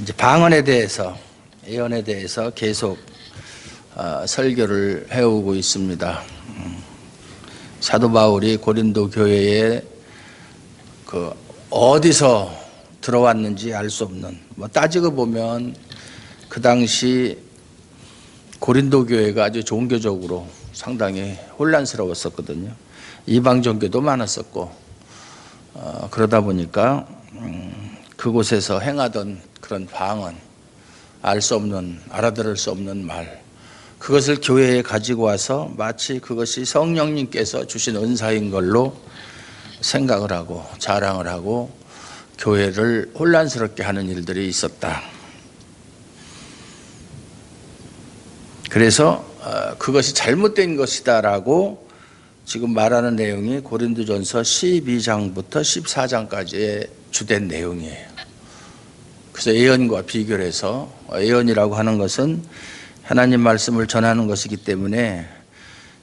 이제 방언에 대해서, 예언에 대해서 계속 설교를 해오고 있습니다. 사도 바울이 고린도 교회에 어디서 들어왔는지 알 수 없는, 따지고 보면 그 당시 고린도 교회가 아주 종교적으로 상당히 혼란스러웠었거든요. 이방 종교도 많았었고, 그러다 보니까 그곳에서 행하던 그런 방언, 알 수 없는, 알아들을 수 없는 말, 그것을 교회에 가지고 와서 마치 그것이 성령님께서 주신 은사인 걸로 생각을 하고 자랑을 하고 교회를 혼란스럽게 하는 일들이 있었다. 그래서 그것이 잘못된 것이다라고 지금 말하는 내용이 고린도전서 12장부터 14장까지의 주된 내용이에요. 그래서 예언과 비교를 해서, 예언이라고 하는 것은 하나님 말씀을 전하는 것이기 때문에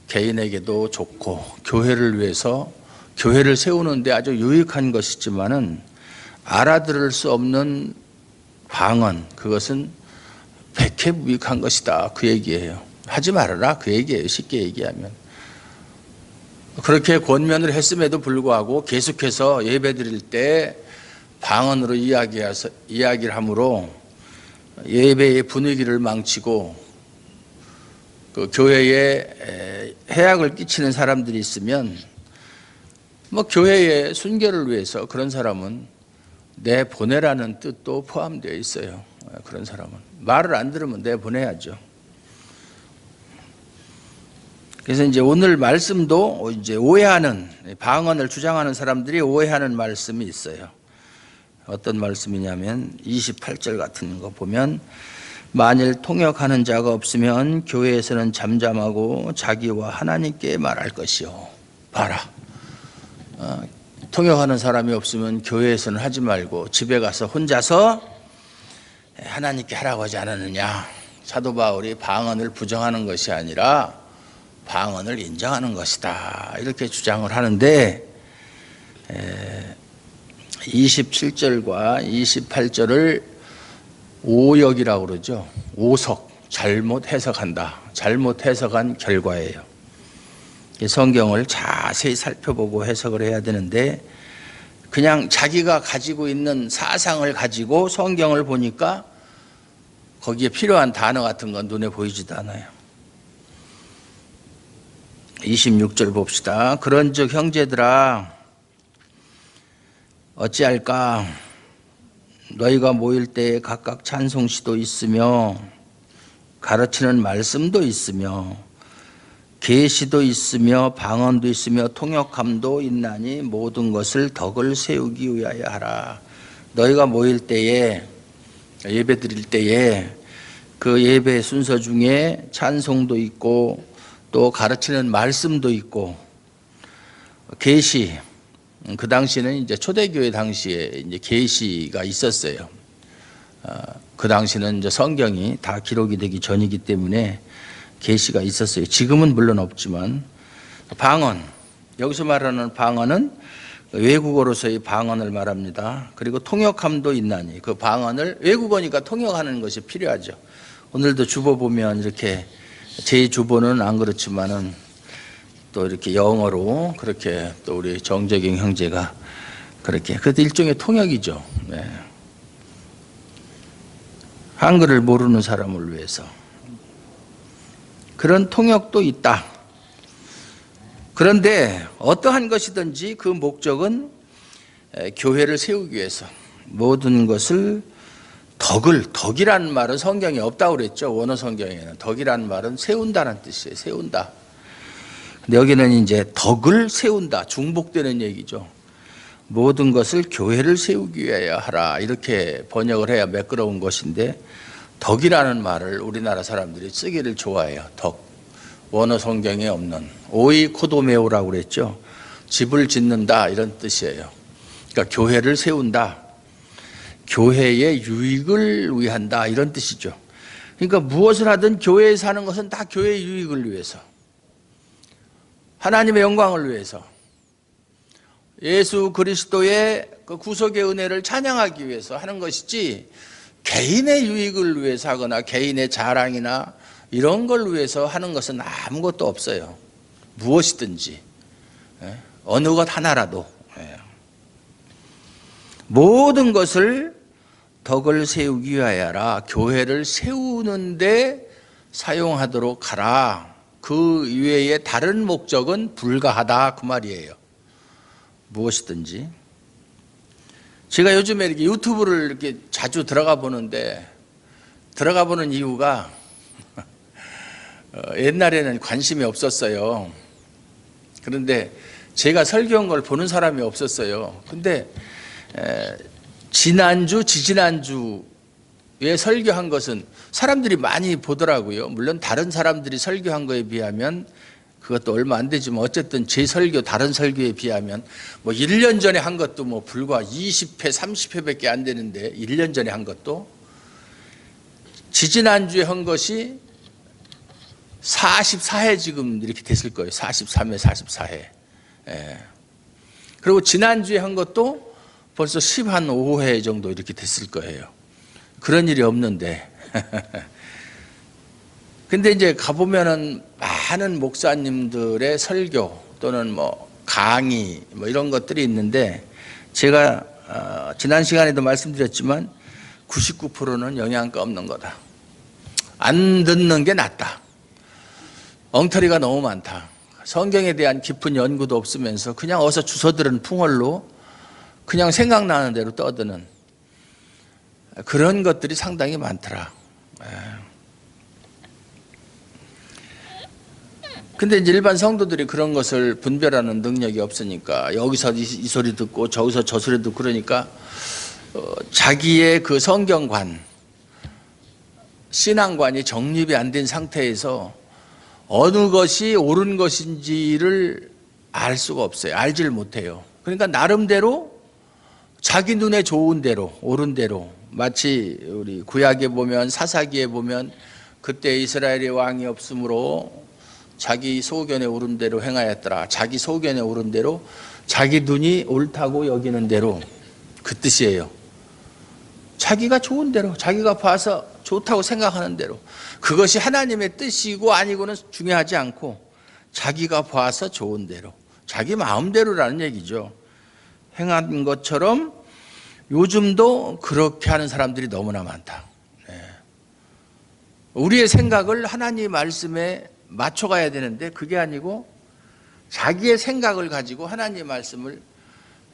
개인에게도 좋고 교회를 위해서, 교회를 세우는데 아주 유익한 것이지만은 알아들을 수 없는 방언, 그것은 백해무익한 것이다, 그 얘기예요. 하지 말아라, 그 얘기예요. 쉽게 얘기하면. 그렇게 권면을 했음에도 불구하고 계속해서 예배드릴 때 방언으로 이야기를 함으로 예배의 분위기를 망치고 그 교회에 해악을 끼치는 사람들이 있으면, 교회의 순결을 위해서 그런 사람은 내보내라는 뜻도 포함되어 있어요. 그런 사람은 말을 안 들으면 내보내야죠. 그래서 이제 오늘 말씀도 이제 오해하는, 방언을 주장하는 사람들이 오해하는 말씀이 있어요. 어떤 말씀이냐면 28절 같은 거 보면, 만일 통역하는 자가 없으면 교회에서는 잠잠하고 자기와 하나님께 말할 것이요. 봐라, 통역하는 사람이 없으면 교회에서는 하지 말고 집에 가서 혼자서 하나님께 하라고 하지 않았느냐. 사도 바울이 방언을 부정하는 것이 아니라 방언을 인정하는 것이다, 이렇게 주장을 하는데, 27절과 28절을 오역이라고 그러죠. 오석, 잘못 해석한다, 잘못 해석한 결과예요. 성경을 자세히 살펴보고 해석을 해야 되는데, 그냥 자기가 가지고 있는 사상을 가지고 성경을 보니까 거기에 필요한 단어 같은 건 눈에 보이지도 않아요. 26절 봅시다. 그런즉 형제들아, 어찌할까? 너희가 모일 때에 각각 찬송시도 있으며 가르치는 말씀도 있으며 계시도 있으며 방언도 있으며 통역함도 있나니 모든 것을 덕을 세우기 위하여 하라. 너희가 모일 때에, 예배 드릴 때에 그 예배 순서 중에 찬송도 있고 또 가르치는 말씀도 있고 계시, 그 당시는 이제 초대교회 당시에 이제 계시가 있었어요. 그 당시는 이제 성경이 다 기록이 되기 전이기 때문에 계시가 있었어요. 지금은 물론 없지만. 방언, 여기서 말하는 방언은 외국어로서의 방언을 말합니다. 그리고 통역함도 있나니, 그 방언을, 외국어니까 통역하는 것이 필요하죠. 오늘도 주보 보면 이렇게, 제 주보는 안 그렇지만은 또 이렇게 영어로 그렇게 또 우리 정재경 형제가 그렇게, 그것도 일종의 통역이죠. 네. 한글을 모르는 사람을 위해서 그런 통역도 있다. 그런데 어떠한 것이든지 그 목적은 교회를 세우기 위해서, 모든 것을 덕이라는 말은 성경에 없다고 그랬죠. 원어 성경에는 덕이라는 말은 세운다는 뜻이에요. 세운다. 근데 여기는 이제 덕을 세운다, 중복되는 얘기죠. 모든 것을 교회를 세우기 위하여 하라, 이렇게 번역을 해야 매끄러운 것인데, 덕이라는 말을 우리나라 사람들이 쓰기를 좋아해요. 덕. 원어 성경에 없는, 오이코도메오라고 그랬죠. 집을 짓는다, 이런 뜻이에요. 그러니까 교회를 세운다, 교회의 유익을 위한다, 이런 뜻이죠. 그러니까 무엇을 하든 교회에 사는 것은 다 교회의 유익을 위해서, 하나님의 영광을 위해서, 예수 그리스도의 그 구속의 은혜를 찬양하기 위해서 하는 것이지, 개인의 유익을 위해서 하거나 개인의 자랑이나 이런 걸 위해서 하는 것은 아무것도 없어요. 무엇이든지 어느 것 하나라도 모든 것을 덕을 세우기 위하여라. 교회를 세우는데 사용하도록 하라. 그 이외에 다른 목적은 불가하다 그 말이에요. 무엇이든지. 제가 요즘에 이렇게 유튜브를 이렇게 자주 들어가 보는데 들어가 보는 이유가 옛날에는 관심이 없었어요. 그런데 제가 설교한 걸 보는 사람이 없었어요. 근데 지난주, 지지난주에 설교한 것은 사람들이 많이 보더라고요. 물론 다른 사람들이 설교한 거에 비하면 그것도 얼마 안 되지만 어쨌든 제 설교, 다른 설교에 비하면 뭐 1년 전에 한 것도 뭐 불과 20회, 30회밖에 안 되는데 1년 전에 한 것도 지지난주에 한 것이 44회 지금 이렇게 됐을 거예요. 43회, 44회. 그리고 지난주에 한 것도 벌써 15회 정도 이렇게 됐을 거예요. 그런 일이 없는데. 근데 이제 가보면은 많은 목사님들의 설교 또는 뭐 강의 뭐 이런 것들이 있는데 제가 지난 시간에도 말씀드렸지만 99%는 영양가 없는 거다. 안 듣는 게 낫다. 엉터리가 너무 많다. 성경에 대한 깊은 연구도 없으면서 그냥 어서 주워들은 풍월로 그냥 생각나는 대로 떠드는 그런 것들이 상당히 많더라. 근데 이제 일반 성도들이 그런 것을 분별하는 능력이 없으니까 여기서 이 소리 듣고 저기서 저 소리 듣고 그러니까 자기의 그 성경관, 신앙관이 정립이 안 된 상태에서 어느 것이 옳은 것인지를 알 수가 없어요. 알지를 못해요. 그러니까 나름대로 자기 눈에 좋은 대로, 옳은 대로, 마치 우리 구약에 보면 사사기에 보면 그때 이스라엘의 왕이 없으므로 자기 소견에 오른 대로 행하였더라. 자기 소견에 오른 대로 자기 눈이 옳다고 여기는 대로 그 뜻이에요. 자기가 좋은 대로, 자기가 봐서 좋다고 생각하는 대로 그것이 하나님의 뜻이고 아니고는 중요하지 않고 자기가 봐서 좋은 대로 자기 마음대로라는 얘기죠. 행한 것처럼 요즘도 그렇게 하는 사람들이 너무나 많다. 우리의 생각을 하나님 말씀에 맞춰가야 되는데 그게 아니고 자기의 생각을 가지고 하나님 말씀을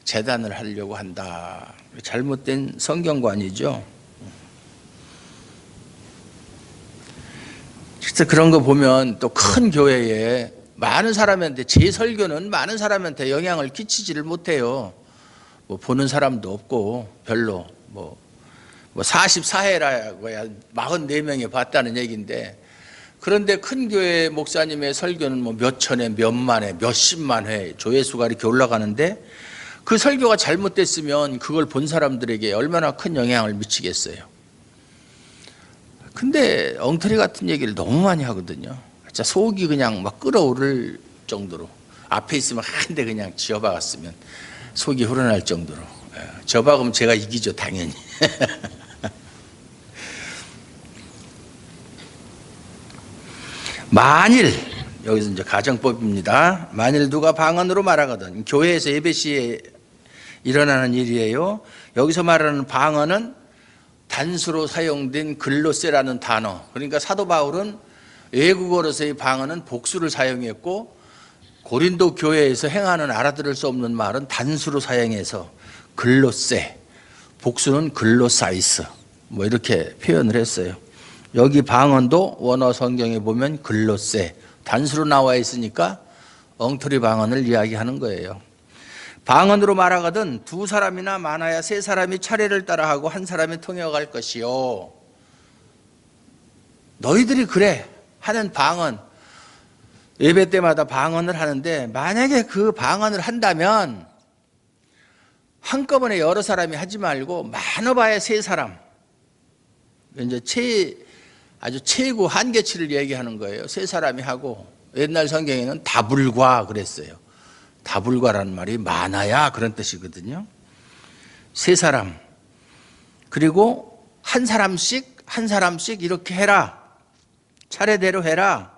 재단을 하려고 한다. 잘못된 성경관이죠. 진짜 그런 거 보면 또 큰 교회에 많은 사람한테 제 설교는 많은 사람한테 영향을 끼치지를 못해요. 뭐 보는 사람도 없고 별로 뭐 44회라고야 44명이 봤다는 얘기인데 그런데 큰 교회 목사님의 설교는 뭐 몇천 회, 몇만 회, 몇십만 회 조회수가 이렇게 올라가는데 그 설교가 잘못됐으면 그걸 본 사람들에게 얼마나 큰 영향을 미치겠어요. 근데 엉터리 같은 얘기를 너무 많이 하거든요. 진짜 속이 그냥 막 끓어오를 정도로 앞에 있으면 한 대 그냥 쥐어박았으면 속이 후련할 정도로 쥐어박으면 제가 이기죠 당연히. 만일 여기서 이제 가정법입니다. 만일 누가 방언으로 말하거든 교회에서 예배 시에 일어나는 일이에요. 여기서 말하는 방언은 단수로 사용된 글로세라는 단어. 그러니까 사도 바울은 외국어로서의 방언은 복수를 사용했고 고린도 교회에서 행하는 알아들을 수 없는 말은 단수로 사용해서 글로세, 복수는 글로사이스 뭐 이렇게 표현을 했어요. 여기 방언도 원어 성경에 보면 글로세, 단수로 나와 있으니까 엉터리 방언을 이야기하는 거예요. 방언으로 말하거든 두 사람이나 많아야 세 사람이 차례를 따라하고 한 사람이 통역할 것이요. 너희들이 그래 하는 방언, 예배 때마다 방언을 하는데 만약에 그 방언을 한다면 한꺼번에 여러 사람이 하지 말고 많아봐야 세 사람. 이제 아주 최고 한계치를 얘기하는 거예요. 세 사람이 하고 옛날 성경에는 다불과 그랬어요. 다불과라는 말이 많아야 그런 뜻이거든요. 세 사람 그리고 한 사람씩 이렇게 해라. 차례대로 해라.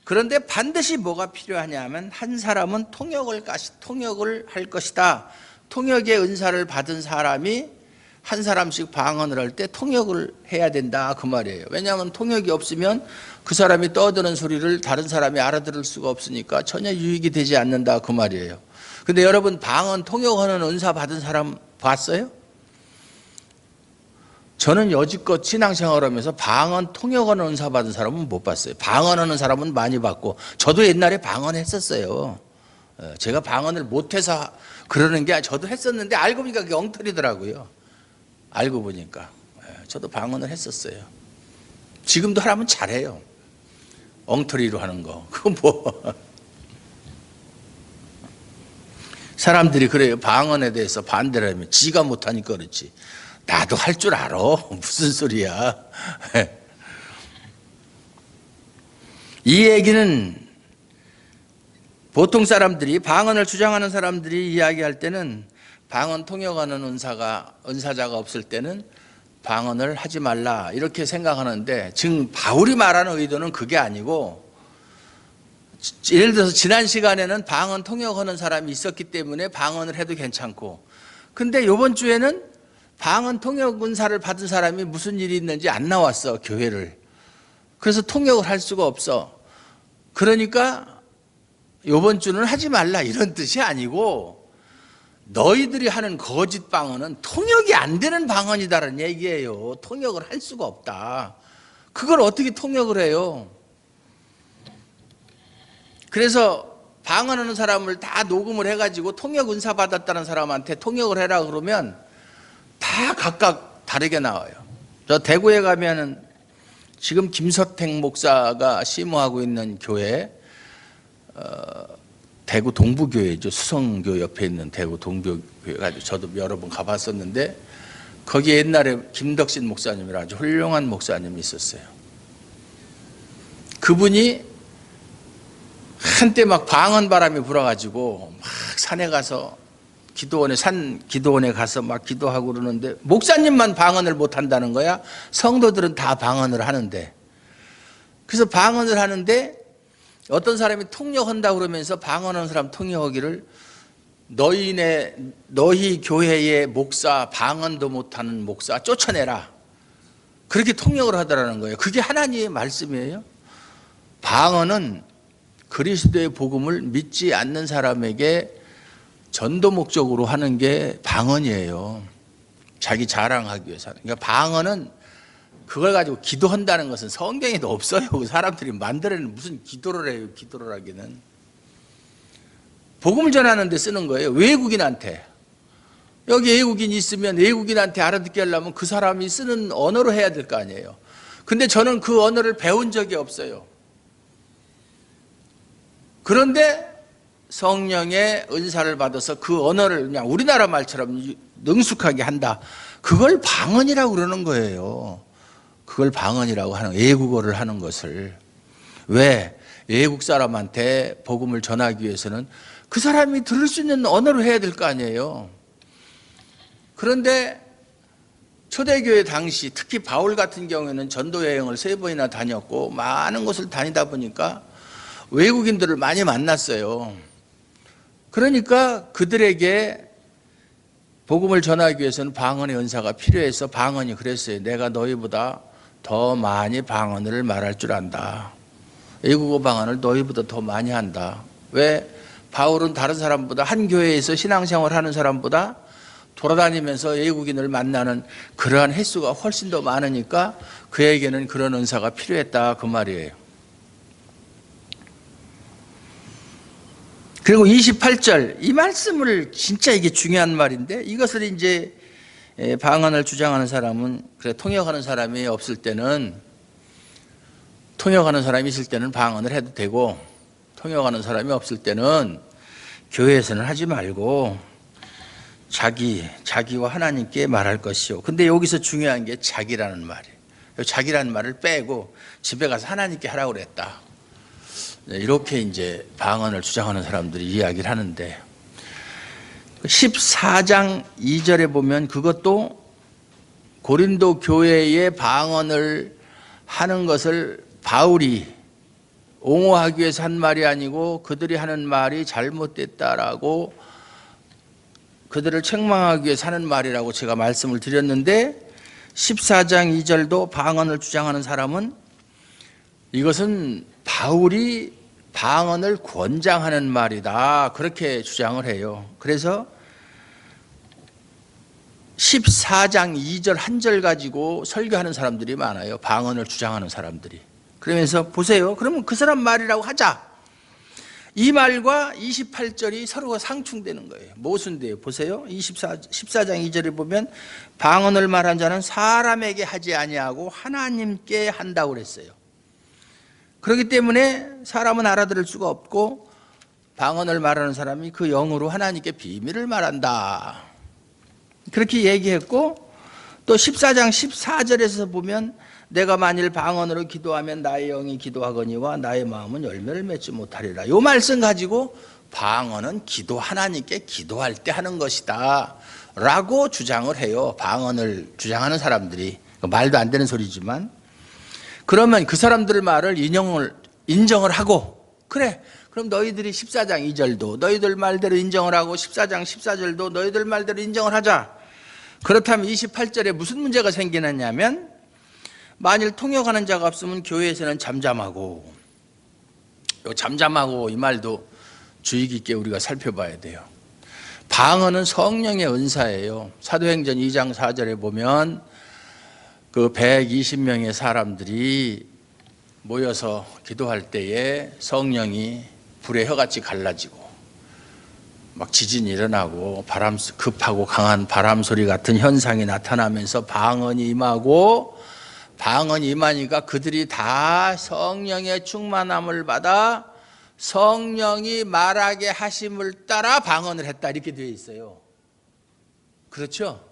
그런데 반드시 뭐가 필요하냐면 한 사람은 통역을 할 것이다. 통역의 은사를 받은 사람이 한 사람씩 방언을 할 때 통역을 해야 된다 그 말이에요. 왜냐하면 통역이 없으면 그 사람이 떠드는 소리를 다른 사람이 알아들을 수가 없으니까 전혀 유익이 되지 않는다 그 말이에요. 근데 여러분 방언 통역하는 은사 받은 사람 봤어요? 저는 여지껏 신앙생활하면서 방언 통역하는 은사 받은 사람은 못 봤어요. 방언하는 사람은 많이 봤고 저도 옛날에 방언했었어요. 제가 방언을 못해서 그러는 게 저도 했었는데 알고 보니까 그게 엉터리더라고요. 알고 보니까 저도 방언을 했었어요. 지금도 하라면 잘해요. 엉터리로 하는 거 그건 뭐 사람들이 그래요. 방언에 대해서 반대를 하면 지가 못하니까 그렇지 나도 할 줄 알아. 무슨 소리야. 이 얘기는 보통 사람들이 방언을 주장하는 사람들이 이야기할 때는 방언 통역하는 은사자가 없을 때는 방언을 하지 말라 이렇게 생각하는데 지금 바울이 말하는 의도는 그게 아니고 예를 들어서 지난 시간에는 방언 통역하는 사람이 있었기 때문에 방언을 해도 괜찮고 근데 이번 주에는 방언 통역 은사를 받은 사람이 무슨 일이 있는지 안 나왔어 교회를. 그래서 통역을 할 수가 없어. 그러니까 이번 주는 하지 말라 이런 뜻이 아니고 너희들이 하는 거짓 방언은 통역이 안 되는 방언이다라는 얘기예요. 통역을 할 수가 없다. 그걸 어떻게 통역을 해요? 그래서 방언하는 사람을 다 녹음을 해가지고 통역 은사 받았다는 사람한테 통역을 해라 그러면 다 각각 다르게 나와요. 저 대구에 가면은 지금 김서택 목사가 심호하고 있는 교회, 대구 동부교회죠. 수성교 옆에 있는 대구 동부교회 저도 여러 번 가봤었는데 거기에 옛날에 김덕신 목사님이라 아주 훌륭한 목사님이 있었어요. 그분이 한때 막 방언 바람이 불어가지고 막 산에 가서 기도원에 가서 막 기도하고 그러는데 목사님만 방언을 못 한다는 거야. 성도들은 다 방언을 하는데. 그래서 방언을 하는데 어떤 사람이 통역한다고 그러면서 방언하는 사람 통역하기를 너희 교회의 목사 방언도 못하는 목사 쫓아내라. 그렇게 통역을 하더라는 거예요. 그게 하나님의 말씀이에요. 방언은 그리스도의 복음을 믿지 않는 사람에게 전도 목적으로 하는 게 방언이에요. 자기 자랑하기 위해서 하는. 그러니까 방언은 그걸 가지고 기도한다는 것은 성경에도 없어요. 사람들이 만들어내는 무슨 기도를 해요. 기도를 하기는. 복음을 전하는 데 쓰는 거예요. 외국인한테. 여기 외국인이 있으면 외국인한테 알아듣게 하려면 그 사람이 쓰는 언어로 해야 될 거 아니에요. 근데 저는 그 언어를 배운 적이 없어요. 그런데 성령의 은사를 받아서 그 언어를 그냥 우리나라 말처럼 능숙하게 한다. 그걸 방언이라고 그러는 거예요. 그걸 방언이라고 하는 외국어를 하는 것을. 왜? 외국 사람한테 복음을 전하기 위해서는 그 사람이 들을 수 있는 언어로 해야 될 거 아니에요. 그런데 초대교회 당시 특히 바울 같은 경우에는 전도 여행을 3번이나 다녔고 많은 곳을 다니다 보니까 외국인들을 많이 만났어요. 그러니까 그들에게 복음을 전하기 위해서는 방언의 은사가 필요해서 방언이 그랬어요. 내가 너희보다 더 많이 방언을 말할 줄 안다. 외국어 방언을 너희보다 더 많이 한다. 왜? 바울은 다른 사람보다 한 교회에서 신앙생활 하는 사람보다 돌아다니면서 외국인을 만나는 그러한 횟수가 훨씬 더 많으니까 그에게는 그런 은사가 필요했다 그 말이에요. 그리고 28절 이 말씀을 진짜 이게 중요한 말인데 이것을 이제 방언을 주장하는 사람은 그래 통역하는 사람이 없을 때는 통역하는 사람이 있을 때는 방언을 해도 되고 통역하는 사람이 없을 때는 교회에서는 하지 말고 자기와 하나님께 말할 것이요. 근데 여기서 중요한 게 자기라는 말이에요. 자기라는 말을 빼고 집에 가서 하나님께 하라고 그랬다. 이렇게 이제 방언을 주장하는 사람들이 이야기를 하는데 14장 2절에 보면 그것도 고린도 교회에 방언을 하는 것을 바울이 옹호하기 위해서 한 말이 아니고 그들이 하는 말이 잘못됐다라고 그들을 책망하기 위해서 하는 말이라고 제가 말씀을 드렸는데 14장 2절도 방언을 주장하는 사람은 이것은 바울이 방언을 권장하는 말이다 그렇게 주장을 해요. 그래서 14장 2절 한 절 가지고 설교하는 사람들이 많아요. 방언을 주장하는 사람들이. 그러면서 보세요. 그러면 그 사람 말이라고 하자. 이 말과 28절이 서로가 상충되는 거예요. 모순돼요. 보세요. 14장 2절에 보면 방언을 말한 자는 사람에게 하지 아니하고 하나님께 한다고 그랬어요. 그렇기 때문에 사람은 알아들을 수가 없고 방언을 말하는 사람이 그 영으로 하나님께 비밀을 말한다. 그렇게 얘기했고 또 14장 14절에서 보면 내가 만일 방언으로 기도하면 나의 영이 기도하거니와 나의 마음은 열매를 맺지 못하리라. 이 말씀 가지고 방언은 하나님께 기도할 때 하는 것이다 라고 주장을 해요. 방언을 주장하는 사람들이. 말도 안 되는 소리지만 그러면 그 사람들 말을 인정을 하고 그래 그럼 너희들이 14장 2절도 너희들 말대로 인정을 하고 14장 14절도 너희들 말대로 인정을 하자. 그렇다면 28절에 무슨 문제가 생기느냐면 만일 통역하는 자가 없으면 교회에서는 잠잠하고 이 말도 주의 깊게 우리가 살펴봐야 돼요. 방언은 성령의 은사예요. 사도행전 2장 4절에 보면 그 120명의 사람들이 모여서 기도할 때에 성령이 불의 혀같이 갈라지고 막 지진이 일어나고 급하고 강한 바람 소리 같은 현상이 나타나면서 방언이 임하니까 그들이 다 성령의 충만함을 받아 성령이 말하게 하심을 따라 방언을 했다 이렇게 되어 있어요. 그렇죠?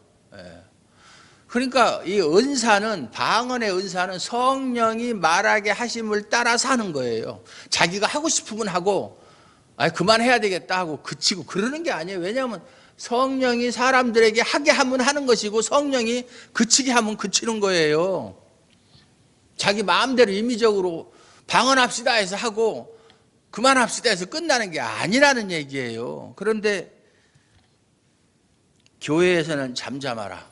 그러니까 이 은사는 방언의 은사는 성령이 말하게 하심을 따라서 하는 거예요. 자기가 하고 싶으면 하고 그만해야 되겠다 하고 그치고 그러는 게 아니에요. 왜냐하면 성령이 사람들에게 하게 하면 하는 것이고 성령이 그치게 하면 그치는 거예요. 자기 마음대로 임의적으로 방언합시다 해서 하고 그만합시다 해서 끝나는 게 아니라는 얘기예요. 그런데 교회에서는 잠잠하라.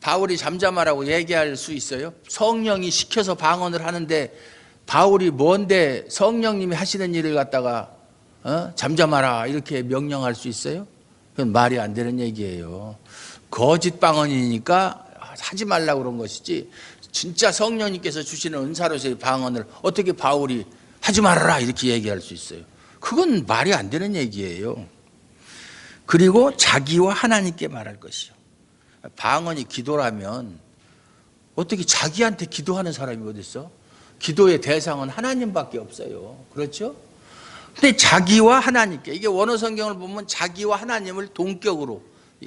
바울이 잠잠하라고 얘기할 수 있어요? 성령이 시켜서 방언을 하는데 바울이 뭔데 성령님이 하시는 일을 갖다가 잠잠하라 이렇게 명령할 수 있어요? 그건 말이 안 되는 얘기예요. 거짓 방언이니까 하지 말라고 그런 것이지 진짜 성령님께서 주시는 은사로서의 방언을 어떻게 바울이 하지 말아라 이렇게 얘기할 수 있어요? 그건 말이 안 되는 얘기예요. 그리고 자기와 하나님께 말할 것이요. 방언이 기도라면 어떻게 자기한테 기도하는 사람이 어디 있어? 기도의 대상은 하나님밖에 없어요. 그렇죠? 근데 자기와 하나님께, 이게 원어 성경을 보면 자기와 하나님을 동격으로,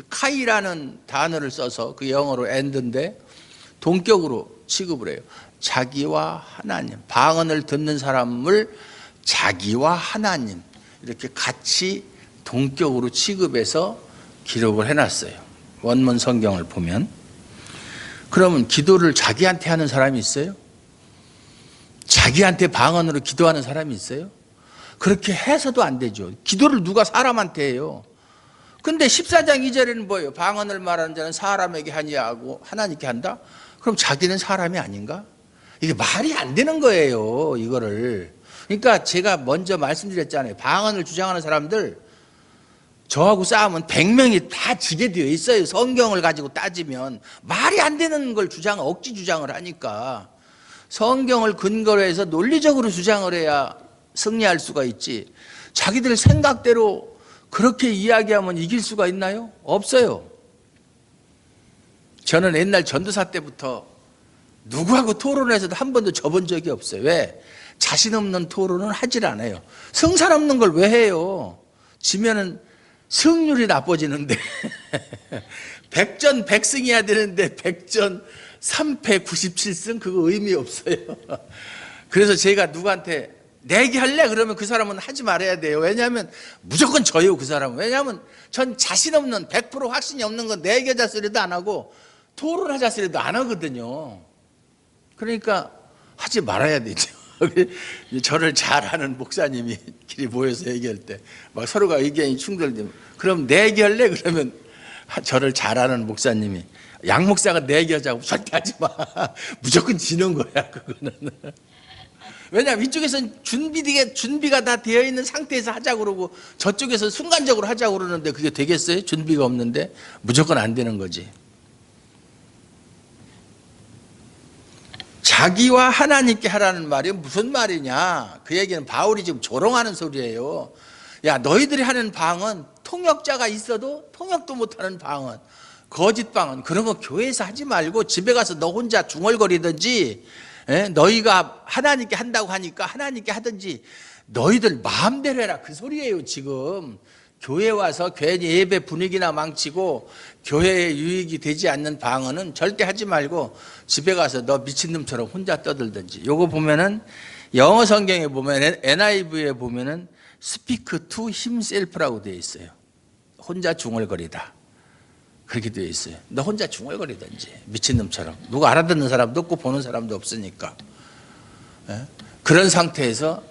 카이라는 단어를 써서 그 영어로 and인데 동격으로 취급을 해요. 자기와 하나님, 방언을 듣는 사람을 자기와 하나님 이렇게 같이 동격으로 취급해서 기록을 해놨어요. 원문 성경을 보면. 그러면 기도를 자기한테 하는 사람이 있어요? 자기한테 방언으로 기도하는 사람이 있어요? 그렇게 해서도 안 되죠. 기도를 누가 사람한테 해요? 근데 14장 2절에는 뭐예요? 방언을 말하는 자는 사람에게 하니하고 하나님께 한다? 그럼 자기는 사람이 아닌가? 이게 말이 안 되는 거예요, 이거를. 그러니까 제가 먼저 말씀드렸잖아요. 방언을 주장하는 사람들, 저하고 싸우면 100명이 다 지게 되어 있어요. 성경을 가지고 따지면. 말이 안 되는 걸 억지 주장을 하니까. 성경을 근거로 해서 논리적으로 주장을 해야 승리할 수가 있지. 자기들 생각대로 그렇게 이야기하면 이길 수가 있나요? 없어요. 저는 옛날 전도사 때부터 누구하고 토론해서도 한 번도 져본 적이 없어요. 왜? 자신 없는 토론은 하질 않아요. 승산 없는 걸 왜 해요? 지면은 승률이 나빠지는데 100전 100승해야 되는데 100전 3패 97승 그거 의미 없어요. 그래서 제가 누구한테 내기 할래? 그러면 그 사람은 하지 말아야 돼요. 왜냐하면 무조건 져요, 그 사람은. 왜냐하면 전 자신 없는 100% 확신이 없는 건 내기자 소리도 안 하고 토론하자스래도 안 하거든요. 그러니까 하지 말아야 되죠. 저를 잘 아는 목사님이 길이 모여서 얘기할 때 막 서로가 의견이 충돌되면 그럼 내기할래? 그러면 저를 잘 아는 목사님이 양 목사가 내기하자고 절대 하지 마. 무조건 지는 거야 그거는. 왜냐하면 이쪽에서는 준비가 다 되어 있는 상태에서 하자고 그러고 저쪽에서 순간적으로 하자고 그러는데 그게 되겠어요? 준비가 없는데 무조건 안 되는 거지. 자기와 하나님께 하라는 말이 무슨 말이냐? 그 얘기는 바울이 지금 조롱하는 소리예요. 야, 너희들이 하는 방언, 통역자가 있어도 통역도 못하는 방언, 거짓 방언, 그런 거 교회에서 하지 말고 집에 가서 너 혼자 중얼거리든지, 너희가 하나님께 한다고 하니까 하나님께 하든지 너희들 마음대로 해라, 그 소리예요. 지금 교회 와서 괜히 예배 분위기나 망치고 교회에 유익이 되지 않는 방언은 절대 하지 말고 집에 가서 너 미친놈처럼 혼자 떠들든지. 요거 보면은 영어 성경에 보면 NIV에 보면은 speak to himself라고 되어 있어요. 혼자 중얼거리다, 그렇게 되어 있어요. 너 혼자 중얼거리든지 미친놈처럼. 누가 알아듣는 사람도 없고 보는 사람도 없으니까. 그런 상태에서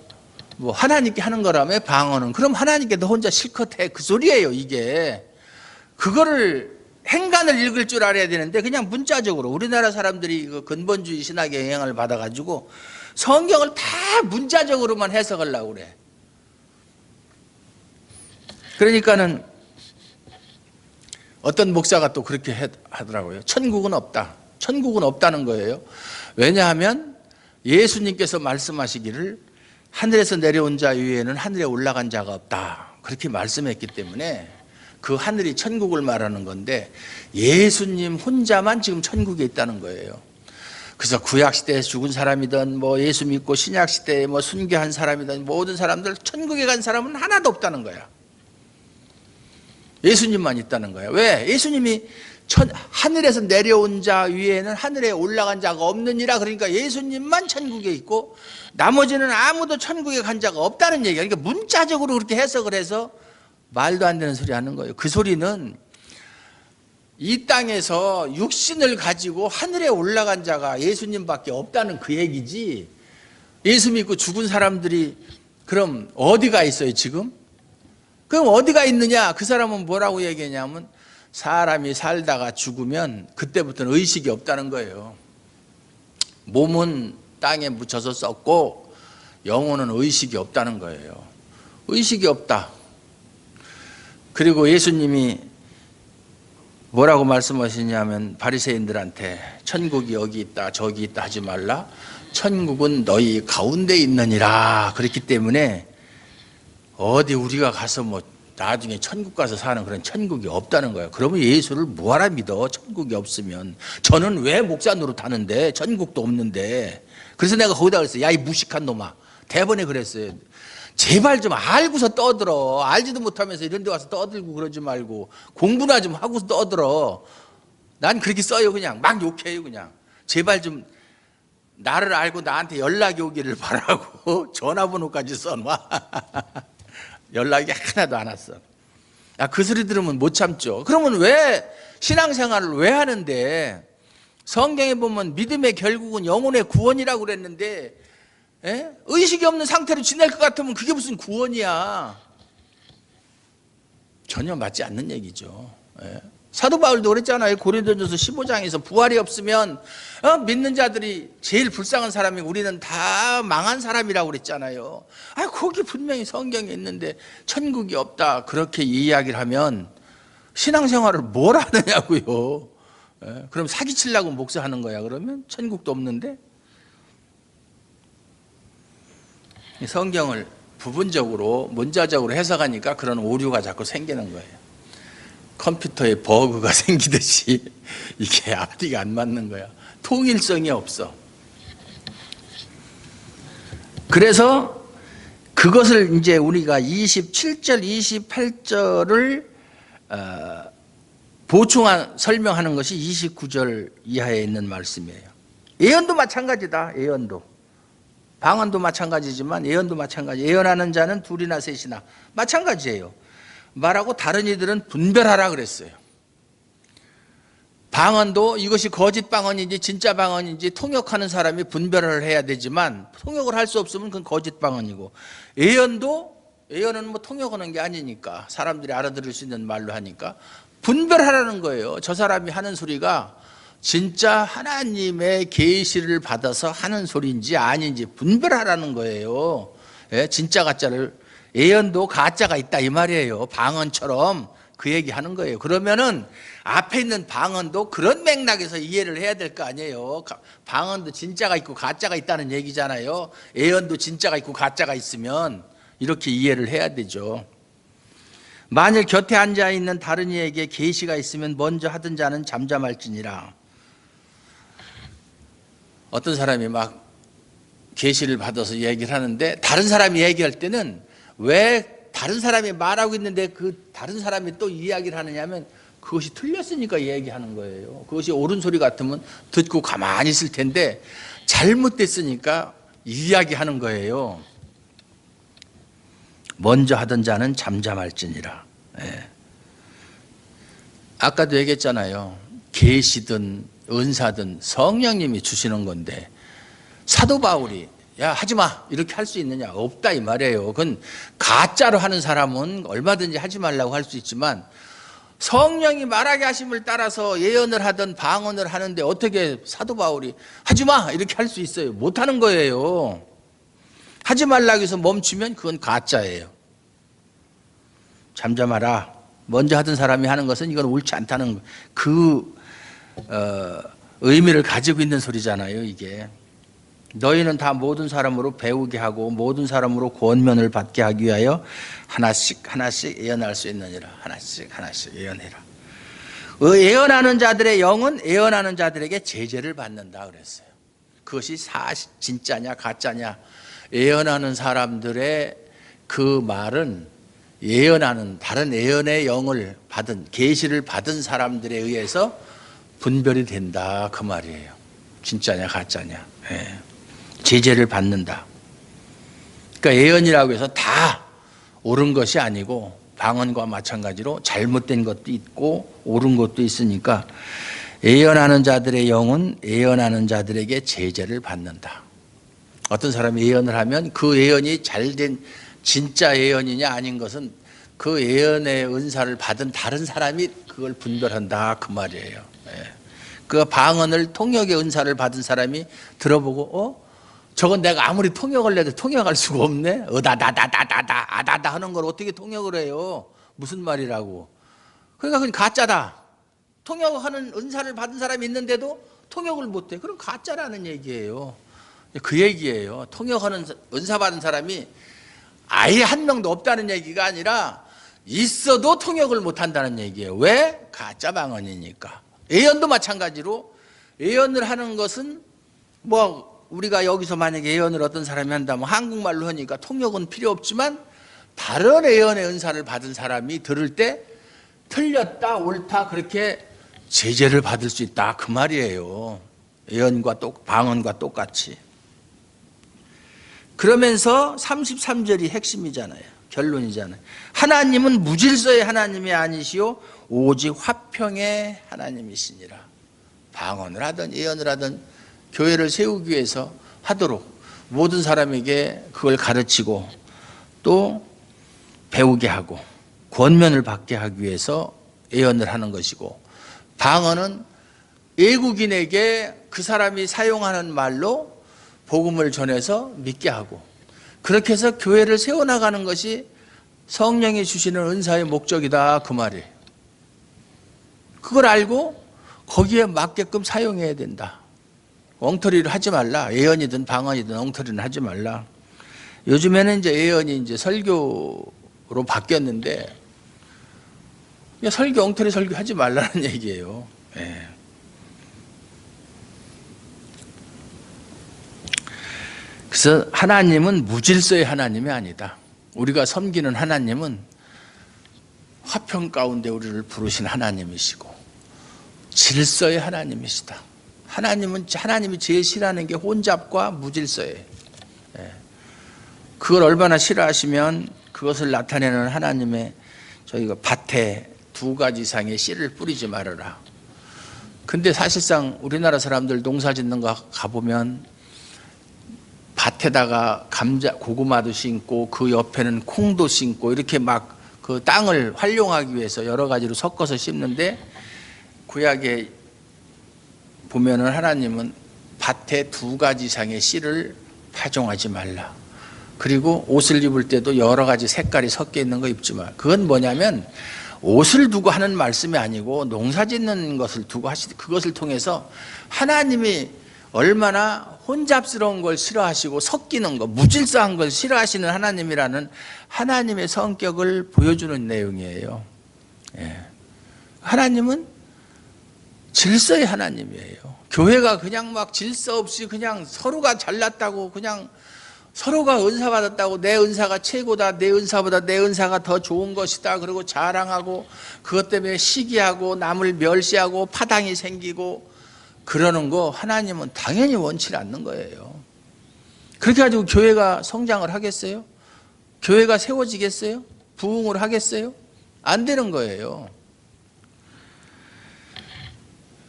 뭐 하나님께 하는 거라며 방언은, 그럼 하나님께 너 혼자 실컷 해, 그 소리예요. 이게 그거를 행간을 읽을 줄 알아야 되는데 그냥 문자적으로 우리나라 사람들이 그 근본주의 신학의 영향을 받아가지고 성경을 다 문자적으로만 해석하려고 그래. 그러니까는 어떤 목사가 또 그렇게 하더라고요. 천국은 없다. 천국은 없다는 거예요. 왜냐하면 예수님께서 말씀하시기를 하늘에서 내려온 자 위에는 하늘에 올라간 자가 없다, 그렇게 말씀했기 때문에 그 하늘이 천국을 말하는 건데 예수님 혼자만 지금 천국에 있다는 거예요. 그래서 구약시대에 죽은 사람이든 뭐 예수 믿고 신약시대에 뭐 순교한 사람이든 모든 사람들 천국에 간 사람은 하나도 없다는 거야. 예수님만 있다는 거야. 왜? 예수님이 하늘에서 내려온 자 위에는 하늘에 올라간 자가 없느니라. 그러니까 예수님만 천국에 있고 나머지는 아무도 천국에 간 자가 없다는 얘기야. 그러니까 문자적으로 그렇게 해석을 해서 말도 안 되는 소리 하는 거예요. 그 소리는 이 땅에서 육신을 가지고 하늘에 올라간 자가 예수님밖에 없다는 그 얘기지. 예수 믿고 죽은 사람들이 그럼 어디가 있어요 지금? 그럼 어디가 있느냐? 그 사람은 뭐라고 얘기하냐면 사람이 살다가 죽으면 그때부터는 의식이 없다는 거예요. 몸은 땅에 묻혀서 썩고 영혼은 의식이 없다는 거예요. 의식이 없다. 그리고 예수님이 뭐라고 말씀하시냐면 바리새인들한테 천국이 여기 있다 저기 있다 하지 말라, 천국은 너희 가운데 있느니라. 그렇기 때문에 어디 우리가 가서 뭐 나중에 천국 가서 사는 그런 천국이 없다는 거예요. 그러면 예수를 뭐하라 믿어? 천국이 없으면. 저는 왜 목사 노릇하는데 천국도 없는데. 그래서 내가 거기다 그랬어요. 야, 이 무식한 놈아. 대번에 그랬어요. 제발 좀 알고서 떠들어. 알지도 못하면서 이런 데 와서 떠들고 그러지 말고 공부나 좀 하고서 떠들어. 난 그렇게 써요. 그냥 막 욕해요. 그냥 제발 좀 나를 알고 나한테 연락이 오기를 바라고 전화번호까지 써놔. 연락이 하나도 안 왔어. 그 소리 들으면 못 참죠. 그러면 왜 신앙생활을 왜 하는데? 성경에 보면 믿음의 결국은 영혼의 구원이라고 그랬는데 의식이 없는 상태로 지낼 것 같으면 그게 무슨 구원이야. 전혀 맞지 않는 얘기죠. 사도 바울도 그랬잖아요. 고린도전서 15장에서 부활이 없으면 믿는 자들이 제일 불쌍한 사람이고 우리는 다 망한 사람이라고 그랬잖아요. 거기 분명히 성경에 있는데 천국이 없다 그렇게 이야기를 하면 신앙생활을 뭘 하느냐고요. 그럼 사기치려고 목사하는 거야. 그러면 천국도 없는데. 성경을 부분적으로 문자적으로 해석하니까 그런 오류가 자꾸 생기는 거예요. 컴퓨터에 버그가 생기듯이 이게 앞뒤가 안 맞는 거야. 통일성이 없어. 그래서 그것을 이제 우리가 27절, 28절을 설명하는 것이 29절 이하에 있는 말씀이에요. 예언도 마찬가지다. 예언도. 방언도 마찬가지지만 예언도 마찬가지. 예언하는 자는 둘이나 셋이나 마찬가지예요. 말하고 다른 이들은 분별하라 그랬어요. 방언도 이것이 거짓 방언인지 진짜 방언인지 통역하는 사람이 분별을 해야 되지만 통역을 할 수 없으면 그건 거짓 방언이고, 예언은 뭐 통역하는 게 아니니까 사람들이 알아들을 수 있는 말로 하니까 분별하라는 거예요. 저 사람이 하는 소리가 진짜 하나님의 계시를 받아서 하는 소리인지 아닌지 분별하라는 거예요. 예, 진짜 가짜를, 예언도 가짜가 있다 이 말이에요. 방언처럼 그 얘기하는 거예요. 그러면은 앞에 있는 방언도 그런 맥락에서 이해를 해야 될 거 아니에요. 방언도 진짜가 있고 가짜가 있다는 얘기잖아요. 예언도 진짜가 있고 가짜가 있으면 이렇게 이해를 해야 되죠. 만일 곁에 앉아 있는 다른 이에게 계시가 있으면 먼저 하던 자는 잠잠할지니라. 어떤 사람이 막 계시를 받아서 얘기를 하는데 다른 사람이 얘기할 때는 왜 다른 사람이 말하고 있는데 그 다른 사람이 또 이야기를 하느냐면 그것이 틀렸으니까 얘기하는 거예요. 그것이 옳은 소리 같으면 듣고 가만히 있을 텐데 잘못됐으니까 이야기하는 거예요. 먼저 하던 자는 잠잠할지니라. 예. 아까도 얘기했잖아요. 계시든 은사든 성령님이 주시는 건데 사도 바울이 야 하지마 이렇게 할 수 있느냐? 없다 이 말이에요. 그건 가짜로 하는 사람은 얼마든지 하지 말라고 할 수 있지만 성령이 말하게 하심을 따라서 예언을 하든 방언을 하는데 어떻게 사도 바울이 하지마 이렇게 할 수 있어요? 못하는 거예요. 하지 말라고 해서 멈추면 그건 가짜예요. 잠잠하라. 먼저 하던 사람이 하는 것은 이건 옳지 않다는 그 의미를 가지고 있는 소리잖아요. 이게 너희는 다 모든 사람으로 배우게 하고 모든 사람으로 권면을 받게 하기 위하여 하나씩 하나씩 예언할 수 있느니라. 하나씩 하나씩 예언해라. 예언하는 자들의 영은 예언하는 자들에게 제재를 받는다 그랬어요. 그것이 진짜냐 가짜냐. 예언하는 사람들의 그 말은 예언하는 다른 예언의 영을 받은 계시를 받은 사람들에 의해서 분별이 된다 그 말이에요. 진짜냐 가짜냐. 예. 제재를 받는다. 그러니까 예언이라고 해서 다 옳은 것이 아니고 방언과 마찬가지로 잘못된 것도 있고 옳은 것도 있으니까 예언하는 자들의 영은 예언하는 자들에게 제재를 받는다. 어떤 사람이 예언을 하면 그 예언이 잘된 진짜 예언이냐 아닌 것은 그 예언의 은사를 받은 다른 사람이 그걸 분별한다 그 말이에요. 그 방언을 통역의 은사를 받은 사람이 들어보고 저건 내가 아무리 통역을 해도 통역할 수가 없네. 다다다다다다 아다다 하는 걸 어떻게 통역을 해요? 무슨 말이라고. 그러니까 그건 가짜다. 통역하는 은사를 받은 사람이 있는데도 통역을 못해. 그럼 가짜라는 얘기예요. 그 얘기예요. 통역하는 은사 받은 사람이 아예 한 명도 없다는 얘기가 아니라 있어도 통역을 못한다는 얘기예요. 왜? 가짜 방언이니까. 예언도 마찬가지로 예언을 하는 것은 뭐 우리가 여기서 만약에 예언을 어떤 사람이 한다면 한국말로 하니까 통역은 필요 없지만 다른 예언의 은사를 받은 사람이 들을 때 틀렸다 옳다 그렇게 제재를 받을 수 있다 그 말이에요. 예언과 방언과 똑같이. 그러면서 33절이 핵심이잖아요. 결론이잖아요. 하나님은 무질서의 하나님이 아니시오 오직 화평의 하나님이시니라. 방언을 하든 예언을 하든 교회를 세우기 위해서 하도록 모든 사람에게 그걸 가르치고 또 배우게 하고 권면을 받게 하기 위해서 예언을 하는 것이고, 방언은 외국인에게 그 사람이 사용하는 말로 복음을 전해서 믿게 하고, 그렇게 해서 교회를 세워나가는 것이 성령이 주시는 은사의 목적이다 그 말이에요. 그걸 알고 거기에 맞게끔 사용해야 된다. 엉터리를 하지 말라. 예언이든 방언이든 엉터리는 하지 말라. 요즘에는 이제 예언이 이제 설교로 바뀌었는데 설교 엉터리 설교 하지 말라는 얘기예요. 예. 그래서 하나님은 무질서의 하나님이 아니다. 우리가 섬기는 하나님은 화평 가운데 우리를 부르신 하나님이시고 질서의 하나님이시다. 하나님이 제일 싫어하는 게 혼잡과 무질서예요. 그걸 얼마나 싫어하시면 그것을 나타내는 하나님의 저희가 밭에 2가지 이상의 씨를 뿌리지 말아라. 근데 사실상 우리나라 사람들 농사 짓는 거 가보면 밭에다가 감자, 고구마도 심고 그 옆에는 콩도 심고 이렇게 막 그 땅을 활용하기 위해서 여러 가지로 섞어서 심는데, 구약에 보면은 하나님은 밭에 2가지 이상의 씨를 파종하지 말라. 그리고 옷을 입을 때도 여러 가지 색깔이 섞여 있는 거 입지 마. 그건 뭐냐면 옷을 두고 하는 말씀이 아니고 농사 짓는 것을 두고 그것을 통해서 하나님이 얼마나 혼잡스러운 걸 싫어하시고 섞이는 거, 무질서한 걸 싫어하시는 하나님이라는 하나님의 성격을 보여주는 내용이에요. 예. 하나님은 질서의 하나님이에요. 교회가 그냥 막 질서 없이 그냥 서로가 잘났다고, 그냥 서로가 은사 받았다고, 내 은사가 최고다, 내 은사보다 내 은사가 더 좋은 것이다, 그리고 자랑하고 그것 때문에 시기하고 남을 멸시하고 파당이 생기고 그러는 거 하나님은 당연히 원치 않는 거예요. 그렇게 가지고 교회가 성장을 하겠어요? 교회가 세워지겠어요? 부흥을 하겠어요? 안 되는 거예요.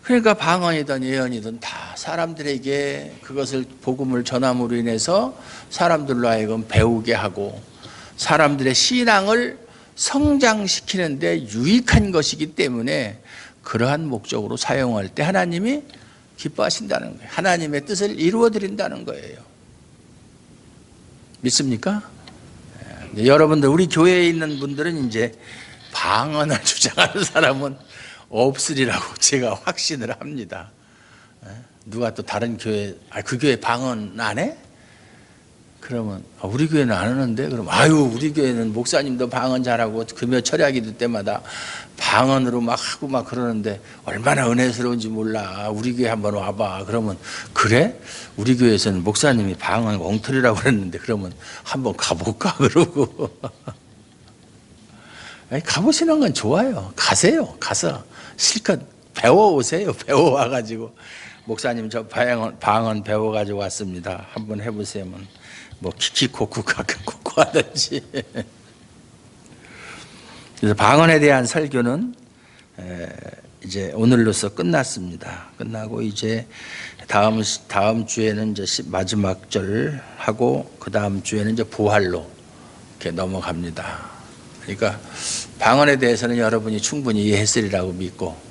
그러니까 방언이든 예언이든 다 사람들에게 그것을 복음을 전함으로 인해서 사람들로 하여금 배우게 하고 사람들의 신앙을 성장시키는데 유익한 것이기 때문에 그러한 목적으로 사용할 때 하나님이 기뻐하신다는 거예요. 하나님의 뜻을 이루어드린다는 거예요. 믿습니까? 여러분들, 우리 교회에 있는 분들은 이제 방언을 주장하는 사람은 없으리라고 제가 확신을 합니다. 누가 또 다른 교회, 그 교회 방언 안 해? 그러면 우리 교회는 안 하는데, 그럼 우리 교회는 목사님도 방언 잘하고 금요 철야기도 때마다 방언으로 막 하고 막 그러는데 얼마나 은혜스러운지 몰라. 우리 교회 한번 와봐. 그러면 그래? 우리 교회에서는 목사님이 방언 엉터리라고 그랬는데 그러면 한번 가볼까? 그러고 가보시는 건 좋아요. 가세요. 가서 실컷 배워오세요. 배워와가지고 목사님 저 방언 배워가지고 왔습니다. 한번 해보세요. 뭐 키키코쿠 카카코쿠 하든지. 그래서 방언에 대한 설교는 이제 오늘로서 끝났습니다. 끝나고 이제 다음 주에는 이제 마지막 절 하고 그 다음 주에는 이제 부활로 이렇게 넘어갑니다. 그러니까 방언에 대해서는 여러분이 충분히 이해했으리라고 믿고,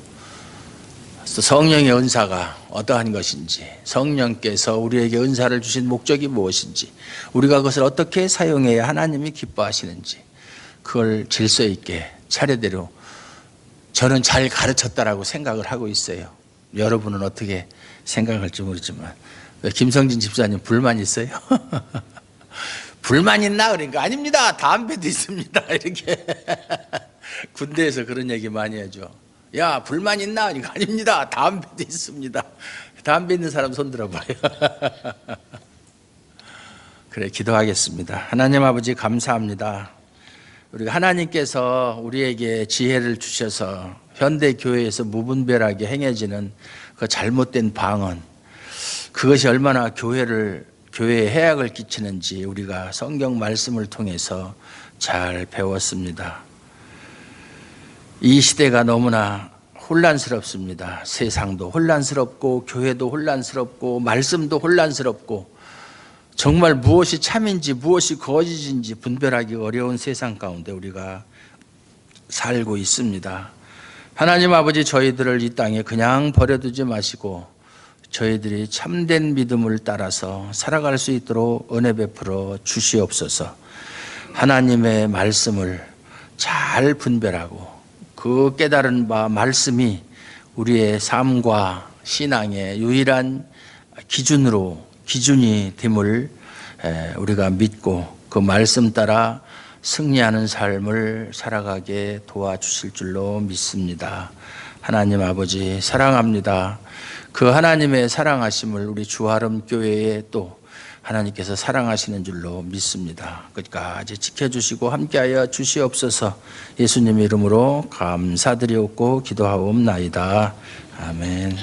성령의 은사가 어떠한 것인지, 성령께서 우리에게 은사를 주신 목적이 무엇인지, 우리가 그것을 어떻게 사용해야 하나님이 기뻐하시는지, 그걸 질서 있게 차례대로 저는 잘 가르쳤다라고 생각을 하고 있어요. 여러분은 어떻게 생각할지 모르지만. 왜 김성진 집사님 불만 있어요? 불만 있나? 그러니까 아닙니다. 담배도 있습니다. 이렇게 군대에서 그런 얘기 많이 하죠. 야, 불만 있나? 그러니까 아닙니다. 담배도 있습니다. 담배 있는 사람 손 들어봐요. 그래, 기도하겠습니다. 하나님 아버지 감사합니다. 우리가 하나님께서 우리에게 지혜를 주셔서 현대 교회에서 무분별하게 행해지는 그 잘못된 방언, 그것이 얼마나 교회에 해악을 끼치는지 우리가 성경 말씀을 통해서 잘 배웠습니다. 이 시대가 너무나 혼란스럽습니다. 세상도 혼란스럽고 교회도 혼란스럽고 말씀도 혼란스럽고 정말 무엇이 참인지 무엇이 거짓인지 분별하기 어려운 세상 가운데 우리가 살고 있습니다. 하나님 아버지, 저희들을 이 땅에 그냥 버려두지 마시고 저희들이 참된 믿음을 따라서 살아갈 수 있도록 은혜 베풀어 주시옵소서. 하나님의 말씀을 잘 분별하고 그 깨달은 바 말씀이 우리의 삶과 신앙의 유일한 기준이 됨을 우리가 믿고 그 말씀 따라 승리하는 삶을 살아가게 도와주실 줄로 믿습니다. 하나님 아버지 사랑합니다. 그 하나님의 사랑하심을 우리 주하름 교회에 또 하나님께서 사랑하시는 줄로 믿습니다. 끝까지 지켜주시고 함께하여 주시옵소서. 예수님 이름으로 감사드리옵고 기도하옵나이다. 아멘.